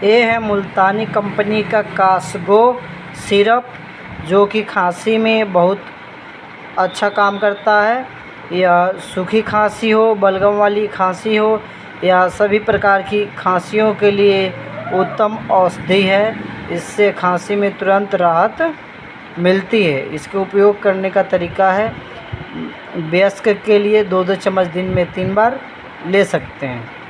ये है मुल्तानी कंपनी का कास्गो सिरप, जो कि खांसी में बहुत अच्छा काम करता है। या सूखी खांसी हो, बलगम वाली खांसी हो, या सभी प्रकार की खांसियों के लिए उत्तम औषधि है। इससे खांसी में तुरंत राहत मिलती है। इसके उपयोग करने का तरीका है, वयस्क के लिए 2-2 चम्मच दिन में 3 बार ले सकते हैं।